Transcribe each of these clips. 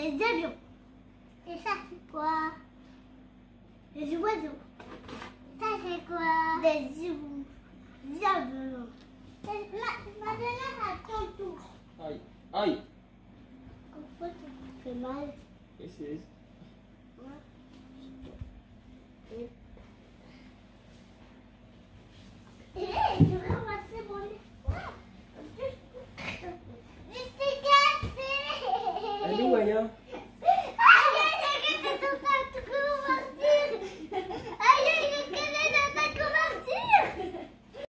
des avions. Et ça, c'est quoi? Des oiseaux. Ça, c'est quoi? Des avions. Maintenant, à ton tour. Aïe, aïe. Pourquoi tu te fais mal? This is. Je vais ramasser mon nez. Je t'ai cassé. Elle est où, Aya?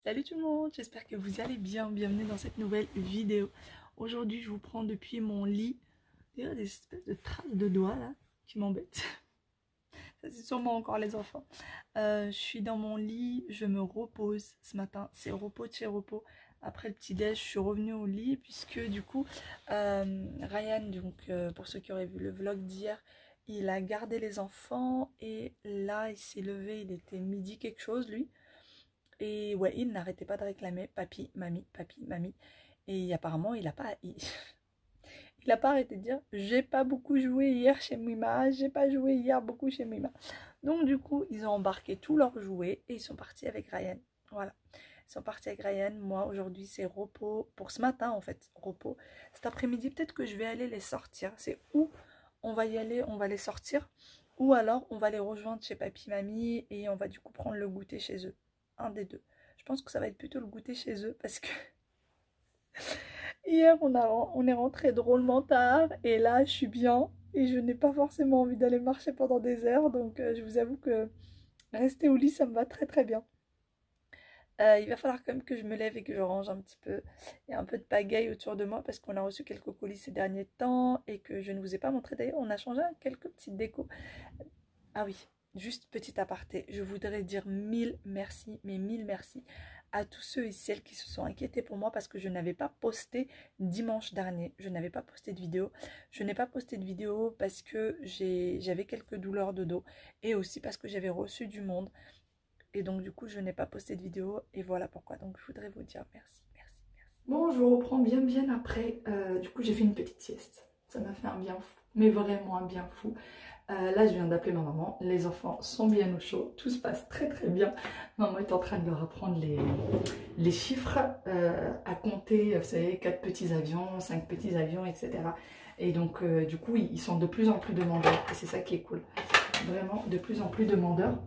Salut tout le monde, j'espère que vous allez bien, bienvenue dans cette nouvelle vidéo. Aujourd'hui je vous prends depuis mon lit. Il y a des espèces de traces de doigts là qui m'embêtent. Ça c'est sûrement encore les enfants. Je suis dans mon lit, je me repose ce matin, c'est repos de chez repos. Après le petit déj je suis revenue au lit puisque du coup Ryan, donc pour ceux qui auraient vu le vlog d'hier, il a gardé les enfants et là il s'est levé, il était midi quelque chose lui. Et ouais, il n'arrêtait pas de réclamer papi, mamie, et apparemment il a pas arrêté de dire j'ai pas beaucoup joué hier chez Mima, j'ai pas joué hier beaucoup chez Mima. Donc du coup ils ont embarqué tous leurs jouets et ils sont partis avec Ryan. Voilà, ils sont partis avec Ryan. Moi aujourd'hui c'est repos pour ce matin en fait, repos. Cet après-midi peut-être que je vais aller les sortir. C'est où on va y aller, on va les sortir, ou alors on va les rejoindre chez papi, mamie et on va du coup prendre le goûter chez eux. Un des deux. Je pense que ça va être plutôt le goûter chez eux parce que hier on est rentré drôlement tard et là je suis bien et je n'ai pas forcément envie d'aller marcher pendant des heures, donc je vous avoue que rester au lit ça me va très très bien. Il va falloir quand même que je me lève et que je range un petit peu. Il y a un peu de pagaille autour de moi parce qu'on a reçu quelques colis ces derniers temps et que je ne vous ai pas montré. D'ailleurs on a changé quelques petites décos. Ah oui, juste petit aparté, je voudrais dire mille merci, mais mille merci à tous ceux et celles qui se sont inquiétés pour moi parce que je n'avais pas posté dimanche dernier. Je n'avais pas posté de vidéo. Je n'ai pas posté de vidéo parce que j'avais quelques douleurs de dos et aussi parce que j'avais reçu du monde. Et donc du coup, je n'ai pas posté de vidéo et voilà pourquoi. Donc je voudrais vous dire merci, merci, merci. Bon, je vous reprends bien après. Du coup, j'ai fait une petite sieste. Ça m'a fait un bien fou, mais vraiment un bien fou. Là je viens d'appeler ma maman, les enfants sont bien au chaud, tout se passe très très bien. Maman est en train de leur apprendre les chiffres, à compter, vous savez, 4 petits avions, 5 petits avions, etc. Et donc du coup ils sont de plus en plus demandeurs et c'est ça qui est cool. Vraiment de plus en plus demandeurs.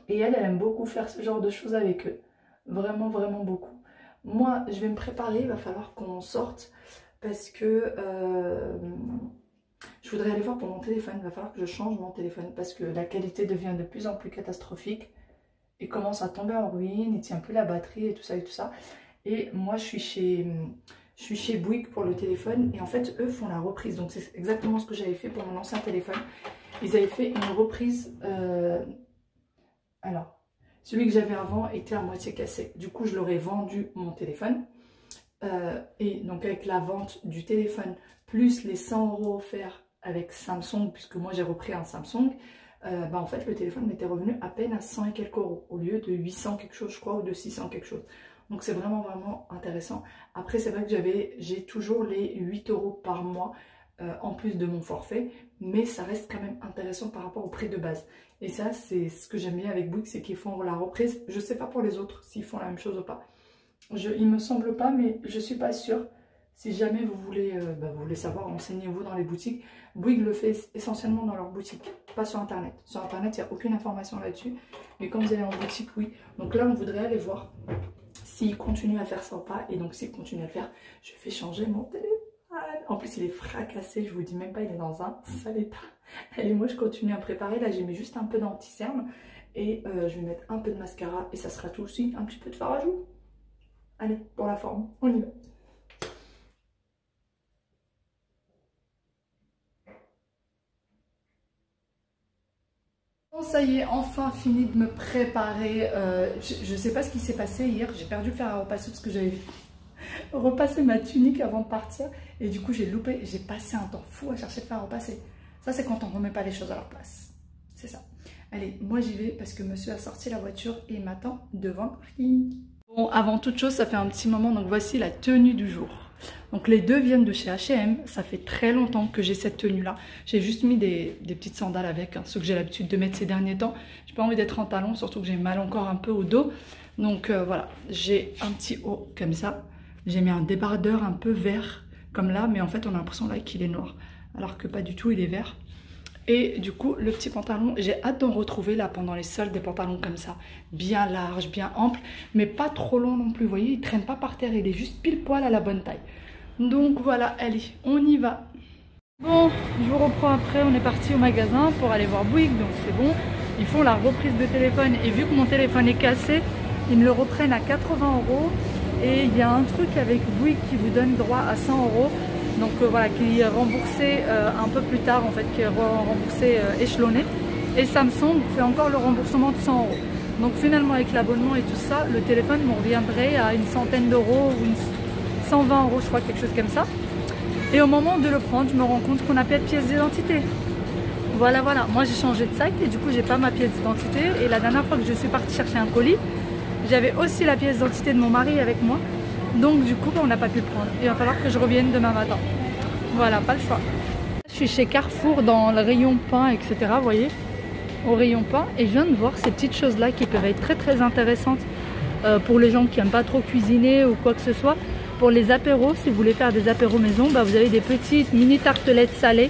Et elle aime beaucoup faire ce genre de choses avec eux. Vraiment beaucoup. Moi je vais me préparer, il va falloir qu'on sorte parce que... je voudrais aller voir pour mon téléphone, il va falloir que je change mon téléphone parce que la qualité devient de plus en plus catastrophique et commence à tomber en ruine, il tient plus la batterie et tout ça et tout ça. Et moi je suis chez Bouygues pour le téléphone et en fait eux font la reprise, donc c'est exactement ce que j'avais fait pour mon ancien téléphone. Ils avaient fait une reprise, alors celui que j'avais avant était à moitié cassé, du coup je leur ai vendu mon téléphone. Et donc avec la vente du téléphone plus les 100 € offerts avec Samsung, puisque moi j'ai repris un Samsung, en fait le téléphone m'était revenu à peine à 100 et quelques euros au lieu de 800 quelque chose je crois, ou de 600 quelque chose. Donc c'est vraiment intéressant. Après c'est vrai que j'ai toujours les 8 € par mois en plus de mon forfait, mais ça reste quand même intéressant par rapport au prix de base. Et ça c'est ce que j'aime bien avec Bouygues, c'est qu'ils font la reprise. Je sais pas pour les autres s'ils font la même chose ou pas. Il me semble pas, mais je suis pas sûre. Si jamais vous voulez savoir, renseignez-vous dans les boutiques. Bouygues le fait essentiellement dans leur boutique, pas sur internet. Sur internet, il n'y a aucune information là-dessus. Mais quand vous allez en boutique, oui. Donc là, on voudrait aller voir s'ils continuent à faire ça ou pas. Et donc, s'ils continuent à le faire, je vais changer mon téléphone. En plus, il est fracassé, je vous dis même pas, il est dans un sale état. Allez, moi, je continue à préparer. Là, j'ai mis juste un peu d'anti-cerne. Et je vais mettre un peu de mascara. Et ça sera tout aussi, un petit peu de fard à joues. Allez, pour la forme, on y va. Bon, ça y est, enfin fini de me préparer. Je sais pas ce qui s'est passé hier, j'ai perdu le fer à repasser parce que j'avais repassé ma tunique avant de partir. Et du coup, j'ai loupé, j'ai passé un temps fou à chercher le fer à repasser. Ça, c'est quand on remet pas les choses à leur place. C'est ça. Allez, moi j'y vais parce que monsieur a sorti la voiture et il m'attend devant le parking. Bon, avant toute chose, ça fait un petit moment, donc voici la tenue du jour. Donc les deux viennent de chez H&M. Ça fait très longtemps que j'ai cette tenue-là. J'ai juste mis des petites sandales avec, hein, ce que j'ai l'habitude de mettre ces derniers temps. J'ai pas envie d'être en talons, surtout que j'ai mal encore un peu au dos. Donc voilà, j'ai un petit haut comme ça. J'ai mis un débardeur un peu vert, comme là, mais en fait on a l'impression là qu'il est noir. Alors que pas du tout, il est vert. Et du coup, le petit pantalon, j'ai hâte d'en retrouver là pendant les soldes, des pantalons comme ça, bien larges, bien amples, mais pas trop longs non plus. Vous voyez, il traîne pas par terre, il est juste pile poil à la bonne taille. Donc voilà, allez, on y va. Bon, je vous reprends après, on est parti au magasin pour aller voir Bouygues, donc c'est bon. Ils font la reprise de téléphone et vu que mon téléphone est cassé, ils me le reprennent à 80 €. Et il y a un truc avec Bouygues qui vous donne droit à 100 €. Donc voilà, qui est remboursé un peu plus tard en fait, qui est remboursé échelonné. Et Samsung fait encore le remboursement de 100 €. Donc finalement avec l'abonnement et tout ça, le téléphone me reviendrait à une centaine d'euros ou 120 € je crois, quelque chose comme ça. Et au moment de le prendre, je me rends compte qu'on n'a pas de pièce d'identité. Voilà, moi j'ai changé de site et du coup j'ai pas ma pièce d'identité. Et la dernière fois que je suis partie chercher un colis, j'avais aussi la pièce d'identité de mon mari avec moi. Donc du coup, on n'a pas pu le prendre. Il va falloir que je revienne demain matin. Voilà, pas le choix. Je suis chez Carrefour dans le rayon pain, etc. Vous voyez, au rayon pain. Et je viens de voir ces petites choses-là qui peuvent être très très intéressantes pour les gens qui n'aiment pas trop cuisiner ou quoi que ce soit. Pour les apéros, si vous voulez faire des apéros maison, bah, vous avez des petites mini tartelettes salées.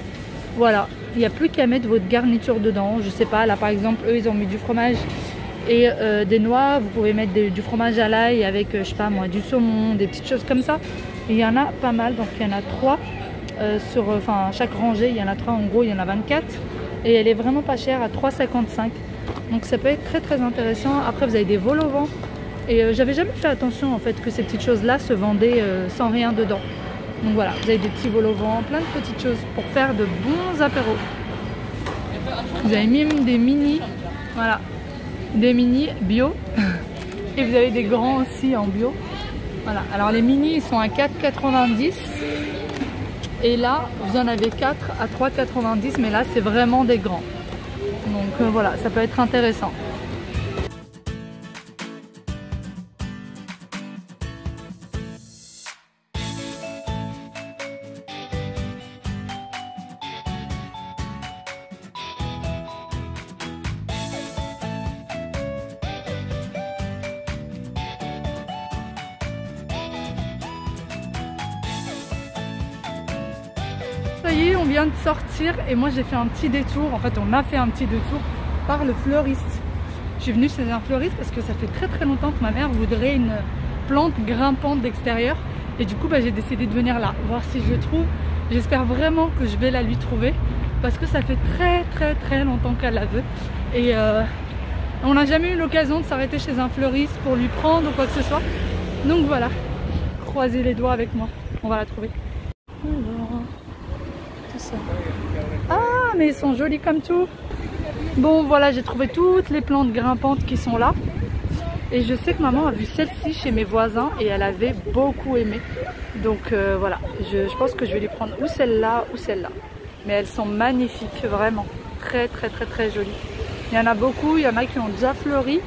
Voilà, il n'y a plus qu'à mettre votre garniture dedans. Je sais pas, là par exemple, eux ils ont mis du fromage et des noix. Vous pouvez mettre du fromage à l'ail avec, je sais pas moi, du saumon, des petites choses comme ça. Et il y en a pas mal, donc il y en a 3 sur chaque rangée. Il y en a 3 en gros, il y en a 24. Et elle est vraiment pas chère, à 3,55 €. Donc ça peut être très très intéressant. Après vous avez des vols au vent. Et j'avais jamais fait attention en fait que ces petites choses là se vendaient sans rien dedans. Donc voilà, vous avez des petits vols au vent, plein de petites choses pour faire de bons apéros. Vous avez même des mini, voilà, des mini bio. Et vous avez des grands aussi en bio. Voilà, alors les mini ils sont à 4,90 €. Et là vous en avez 4 à 3,90 €, mais là c'est vraiment des grands. Donc voilà, ça peut être intéressant. Ça y est, on vient de sortir et moi j'ai fait un petit détour, en fait on a fait un petit détour par le fleuriste. Je suis venue chez un fleuriste parce que ça fait très très longtemps que ma mère voudrait une plante grimpante d'extérieur et du coup j'ai décidé de venir là, voir si je trouve. J'espère vraiment que je vais la lui trouver parce que ça fait très très très longtemps qu'elle la veut et on n'a jamais eu l'occasion de s'arrêter chez un fleuriste pour lui prendre ou quoi que ce soit. Donc voilà, croisez les doigts avec moi, on va la trouver. Alors, tout ça. Ah mais ils sont jolis comme tout. Bon voilà, j'ai trouvé toutes les plantes grimpantes qui sont là. Et je sais que maman a vu celle-ci chez mes voisins et elle avait beaucoup aimé. Donc voilà, je pense que je vais lui prendre ou celle-là ou celle-là. Mais elles sont magnifiques, vraiment. Très très très très jolies. Il y en a beaucoup, il y en a qui ont déjà fleuri.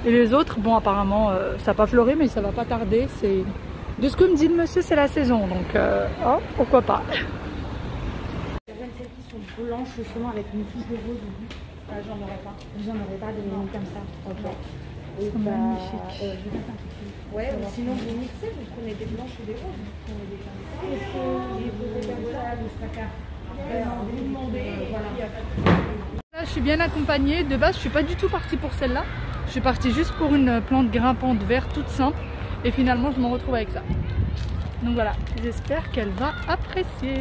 Et les autres, bon apparemment ça n'a pas fleuri mais ça va pas tarder. C'est de ce que me dit le monsieur, c'est la saison. Donc oh, pourquoi pas. Celles qui sont blanches justement avec une touche de rose au bout. J'en aurais pas. J'en aurais pas de mini comme ça. Ok. Et C'est magnifique. je vais mettre un petit peu. Ouais, ou sinon vous mixez, vous prenez des blanches ou des roses. Vous prenez des comme ça. Est-ce que les photos comme ça, je préfère vous demander. Voilà. Là, je suis bien accompagnée. De base, je suis pas du tout partie pour celle-là. Je suis partie juste pour une plante grimpante verte toute simple. Et finalement, je me retrouve avec ça. Donc voilà, j'espère qu'elle va apprécier.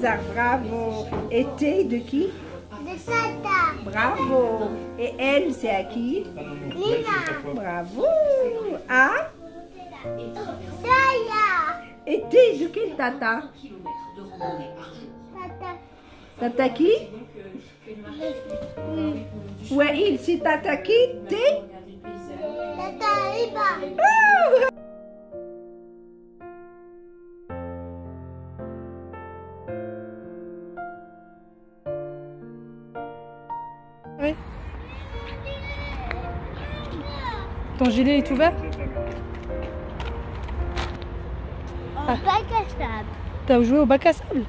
César, bravo. Et T de qui? De Tata. Bravo. Et N, c'est à qui? Lina. Bravo. A? Saya. Et T de quel tata? Tata. Tata qui? Ouais, il, c'est tata qui? T? Tata Iba. Oui. Ton gilet est ouvert? En bac à sable. T'as joué au bac à sable?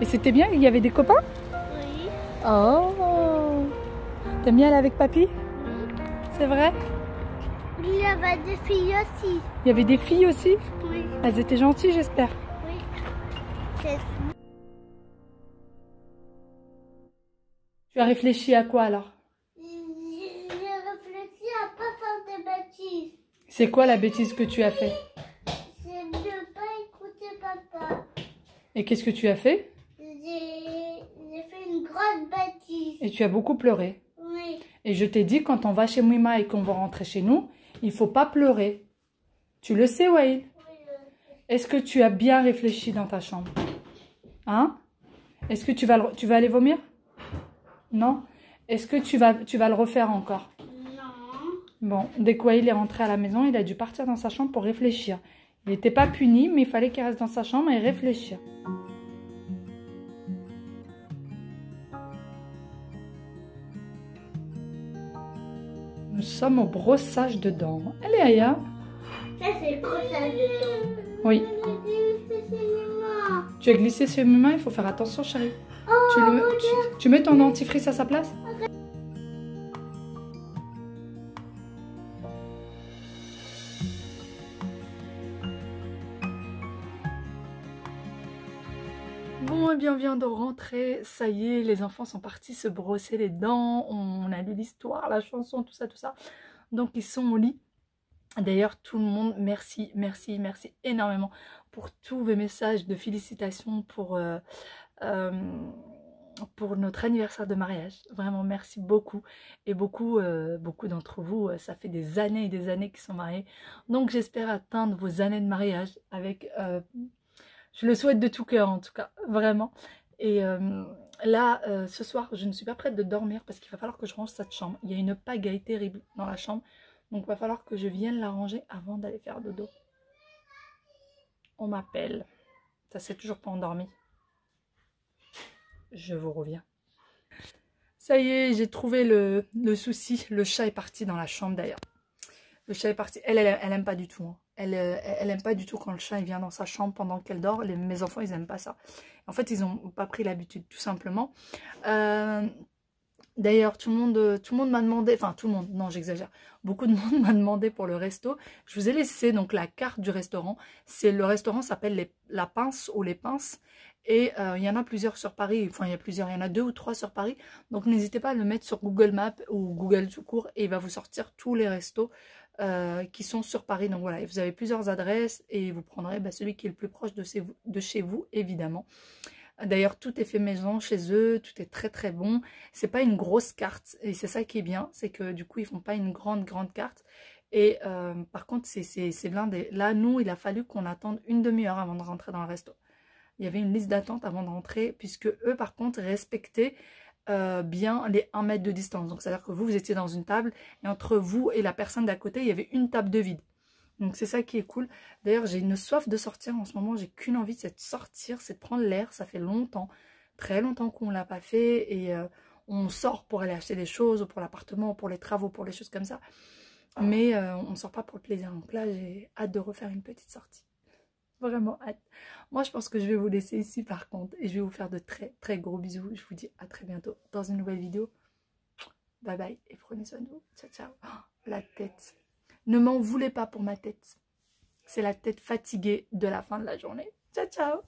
Et c'était bien? Il y avait des copains? Oui. Oh! T'aimes bien aller avec papy? Oui. C'est vrai? Il y avait des filles aussi. Il y avait des filles aussi? Oui. Elles étaient gentilles, j'espère. Oui. C'est Tu as réfléchi à quoi alors? J'ai réfléchi à pas faire des bêtises. C'est quoi la bêtise que tu as fait? C'est de pas écouter papa. Et qu'est-ce que tu as fait? J'ai fait une grande bêtise. Et tu as beaucoup pleuré. Oui. Et je t'ai dit, quand on va chez Mouima et qu'on va rentrer chez nous, il faut pas pleurer. Tu le sais, Waïl? Est-ce que tu as bien réfléchi dans ta chambre? Hein? Est-ce que tu vas aller vomir? Non? Est-ce que tu vas le refaire encore? Non. Bon, dès que Waïl est rentré à la maison, il a dû partir dans sa chambre pour réfléchir. Il n'était pas puni, mais il fallait qu'il reste dans sa chambre et réfléchir. Nous sommes au brossage de dents. Allez, Aya. Ça, c'est le brossage de dents. Oui. C'est maman. Tu as glissé sur mes mains, il faut faire attention, chérie. Oh, Tu mets ton dentifrice à sa place? Bon, eh bien, on vient de rentrer. Ça y est, les enfants sont partis se brosser les dents. On a lu l'histoire, la chanson, tout ça, tout ça. Donc, ils sont au lit. D'ailleurs, tout le monde, merci, merci, merci énormément pour tous vos messages de félicitations pour notre anniversaire de mariage. Vraiment, merci beaucoup. Et beaucoup d'entre vous, ça fait des années et des années qu'ils sont mariés. Donc, j'espère atteindre vos années de mariage avec... je le souhaite de tout cœur, en tout cas, vraiment. Et là, ce soir, je ne suis pas prête de dormir parce qu'il va falloir que je range cette chambre. Il y a une pagaille terrible dans la chambre. Donc, il va falloir que je vienne la ranger avant d'aller faire dodo. On m'appelle. Ça s'est toujours pas endormi. Je vous reviens. Ça y est, j'ai trouvé le souci. Le chat est parti dans la chambre d'ailleurs. Le chat est parti. Elle aime pas du tout. Hein. Elle aime pas du tout quand le chat il vient dans sa chambre pendant qu'elle dort. Mes enfants, ils aiment pas ça. En fait, ils ont pas pris l'habitude, tout simplement. D'ailleurs, tout le monde m'a demandé, enfin tout le monde, non j'exagère, beaucoup de monde m'a demandé pour le resto. Je vous ai laissé donc la carte du restaurant. Le restaurant s'appelle La Pince ou Les Pinces. Et il y en a plusieurs sur Paris, enfin il y en a 2 ou 3 sur Paris. Donc n'hésitez pas à le mettre sur Google Maps ou Google tout court et il va vous sortir tous les restos qui sont sur Paris. Donc voilà, vous avez plusieurs adresses et vous prendrez celui qui est le plus proche de chez vous, évidemment. D'ailleurs, tout est fait maison chez eux, tout est très très bon. C'est pas une grosse carte et c'est ça qui est bien, c'est que du coup ils font pas une grande carte. Et par contre c'est blindé. Là, nous, il a fallu qu'on attende une demi-heure avant de rentrer dans le resto. Il y avait une liste d'attente avant de rentrer puisque eux par contre respectaient bien les 1 mètre de distance. Donc c'est à dire que vous étiez dans une table et entre vous et la personne d'à côté il y avait une table de vide. Donc c'est ça qui est cool. D'ailleurs, j'ai une soif de sortir en ce moment. J'ai qu'une envie, c'est de sortir, c'est de prendre l'air. Ça fait longtemps, très longtemps qu'on ne l'a pas fait. Et on sort pour aller acheter des choses, ou pour l'appartement, pour les travaux, pour les choses comme ça. Mais on ne sort pas pour le plaisir. Donc là, j'ai hâte de refaire une petite sortie. Vraiment hâte. Moi, je pense que je vais vous laisser ici par contre. Et je vais vous faire de très très gros bisous. Je vous dis à très bientôt dans une nouvelle vidéo. Bye bye et prenez soin de vous. Ciao, ciao. Oh, la tête. Ne m'en voulez pas pour ma tête. C'est la tête fatiguée de la fin de la journée. Ciao, ciao.